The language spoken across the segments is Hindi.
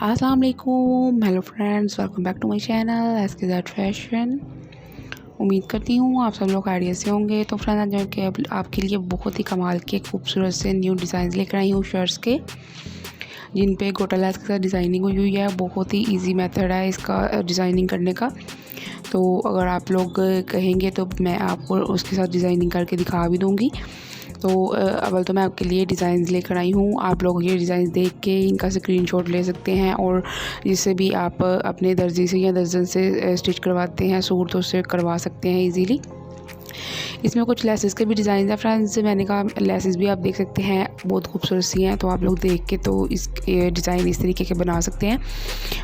अस्सलाम वालेकुम, hello friends, welcome back to my channel SK Fashion. उम्मीद करती हूँ आप सब लोग खैरियत से होंगे। तो फ्रेंड्स, आज मैं आपके लिए बहुत ही कमाल के खूबसूरत से न्यू डिज़ाइन लेकर आई हूँ शर्ट्स के, जिन पे गोटा लेस के साथ डिज़ाइनिंग हुई हुई है। बहुत ही इजी मेथड है इसका डिज़ाइनिंग करने का। तो अगर आप लोग कहेंगे तो मैं आपको उसके साथ डिज़ाइनिंग करके दिखा भी दूँगी। तो अव्वल तो मैं आपके लिए डिज़ाइंस लेकर आई हूँ। आप लोग ये डिज़ाइन देख के इनका स्क्रीनशॉट ले सकते हैं, और जिससे भी आप अपने दर्जी से या दर्जन से स्टिच करवाते हैं सूट, तो उससे करवा सकते हैं इजीली। इसमें कुछ लेसेस के भी डिज़ाइन है फ्रेंड्स। मैंने कहा लेसेस भी आप देख सकते हैं, बहुत खूबसूरत सी हैं। तो आप लोग देख के तो इस डिज़ाइन इस तरीके के बना सकते हैं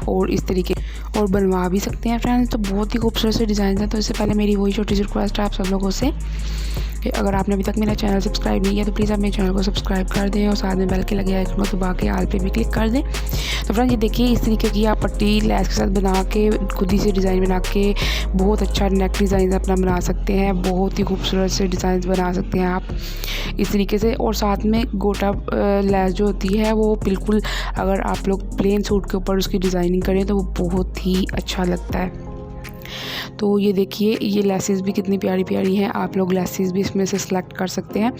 और इस तरीके और बनवा भी सकते हैं फ्रेंड्स। तो बहुत ही खूबसूरत से डिज़ाइन है। तो इससे पहले मेरी वही छोटी सी रिक्वेस्ट है आप सब लोगों से कि अगर आपने अभी तक मेरा चैनल सब्सक्राइब नहीं किया तो प्लीज़ आप मेरे चैनल को सब्सक्राइब कर दें, और साथ में बेल के लगे आइकन को दबा के आल पे भी क्लिक कर दें। तो फ्रेंड्स, ये देखिए इस तरीके की आप पट्टी लेस के साथ बना के खुद ही से डिज़ाइन बना के बहुत अच्छा नेक डिज़ाइन अपना बना सकते हैं। बहुत ही खूबसूरत से डिज़ाइन बना सकते हैं आप इस तरीके से। और साथ में गोटा लेस जो होती है वो बिल्कुल, अगर आप लोग प्लेन सूट के ऊपर उसकी डिज़ाइनिंग करें तो वो बहुत ही अच्छा लगता है। तो ये देखिए, ये लेसेस भी कितनी प्यारी प्यारी हैं। आप लोग लेसेस भी इसमें से सिलेक्ट कर सकते हैं।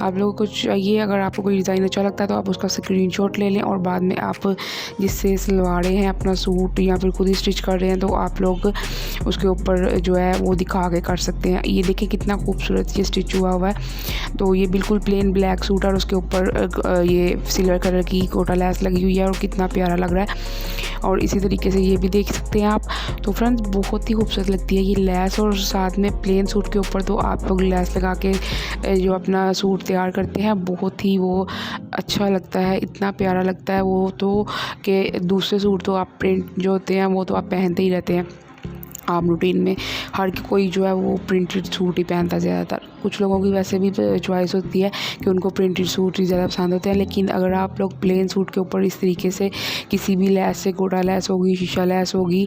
आप लोगों को चाहिए, अगर आपको कोई डिज़ाइन अच्छा लगता है तो आप उसका स्क्रीनशॉट ले लें, और बाद में आप जिससे सिलवा रहे हैं अपना सूट या फिर खुद ही स्टिच कर रहे हैं, तो आप लोग उसके ऊपर जो है वो दिखा के कर सकते हैं। ये देखिए कितना खूबसूरत ये स्टिच हुआ है। तो ये बिल्कुल प्लेन ब्लैक सूट और उसके ऊपर ये सिल्वर कलर की गोटा लेस लगी हुई है, और कितना प्यारा लग रहा है। और इसी तरीके से ये भी देख सकते हैं आप। तो फ्रेंड्स, बहुत ही खूबसूरत लगती है ये लेस, और साथ में प्लेन सूट के ऊपर तो आप लोग लेस लगा के जो अपना सूट तैयार करते हैं, बहुत ही वो अच्छा लगता है, इतना प्यारा लगता है वो तो, कि दूसरे सूट तो आप प्रिंट जो होते हैं वो तो आप पहनते ही रहते हैं आम रूटीन में। हर कोई जो है वो प्रिंटेड सूट ही पहनता है ज़्यादातर। कुछ लोगों की वैसे भी चॉइस होती है कि उनको प्रिंटेड सूट ही ज़्यादा पसंद होते हैं, लेकिन अगर आप लोग प्लेन सूट के ऊपर इस तरीके से किसी भी लेस से, गोटा लेस होगी, शीशा लेस होगी,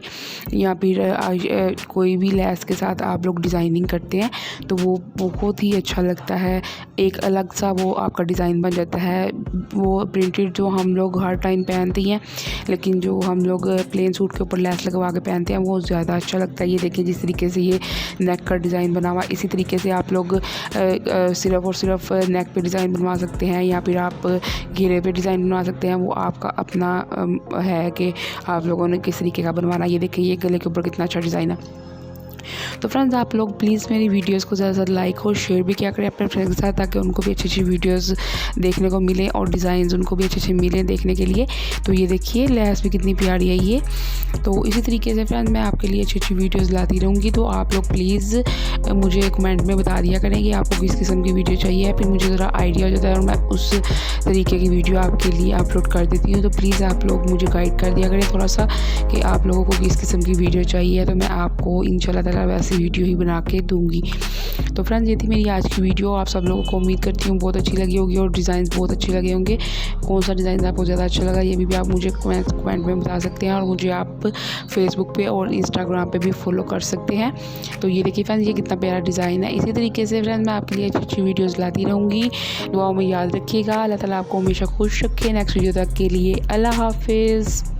या फिर कोई भी लेस के साथ आप लोग डिज़ाइनिंग करते हैं, तो वो बहुत ही अच्छा लगता है। एक अलग सा वो आपका डिज़ाइन बन जाता है। वो प्रिंटेड जो हम लोग हर टाइम पहनते हैं, लेकिन जो हम लोग प्लेन सूट के ऊपर लेस लगवा के पहनते हैं वो ज़्यादा अच्छा लगता है। ये देखिए जिस तरीके से ये नेक का डिज़ाइन बना हुआ, इसी तरीके से आप लोग सिर्फ और सिर्फ नेक पे डिज़ाइन बनवा सकते हैं, या फिर आप घेरे पे डिज़ाइन बनवा सकते हैं। वो आपका अपना है कि आप लोगों ने किस तरीके का बनवाना। ये देखिए ये गले के ऊपर कितना अच्छा डिज़ाइन है। तो फ्रेंड्स, आप लोग प्लीज़ मेरी वीडियोस को ज़्यादा से ज़्यादा लाइक और शेयर भी किया करें अपने फ्रेंड्स के साथ, ताकि उनको भी अच्छी अच्छी वीडियोस देखने को मिले और डिज़ाइंस उनको भी अच्छे अच्छे मिलें देखने के लिए। तो ये देखिए लेस भी कितनी प्यारी है ये। तो इसी तरीके से फ्रेंड्स, मैं आपके लिए अच्छी अच्छी वीडियोज़ लाती रहूँगी। तो आप लोग प्लीज़ मुझे कमेंट में बता दिया करें कि आपको किस किस्म की वीडियो चाहिए, फिर मुझे ज़रा आइडिया हो जाता है और मैं उस तरीके की वीडियो आपके लिए अपलोड कर देती हूँ। तो प्लीज़ आप लोग मुझे गाइड कर दिया करें थोड़ा सा कि आप लोगों को किस किस्म की वीडियो चाहिए, तो मैं आपको इंशाल्लाह ताला वैसी वीडियो ही बना के दूँगी। तो फ्रेंड्स, ये थी मेरी आज की वीडियो। आप सब लोगों को उम्मीद करती हूँ बहुत अच्छी लगी होगी, और डिज़ाइन बहुत अच्छे लगे होंगे। कौन सा डिज़ाइन आपको ज़्यादा अच्छा लगा ये भी आप मुझे कमेंट में बता सकते हैं, और मुझे आप फेसबुक पे और इंस्टाग्राम पे भी फॉलो कर सकते हैं। तो ये देखिए फ्रेंड्स, ये कितना प्यारा डिज़ाइन है। इसी तरीके से फ्रेंड्स, मैं आपके लिए अच्छी अच्छी वीडियोज़ लाती रहूँगी। दुआओं में याद रखिएगा। अल्लाह ताला आपको हमेशा खुश रखे। नेक्स्ट वीडियो तक के लिए अल्लाह हाफिज़।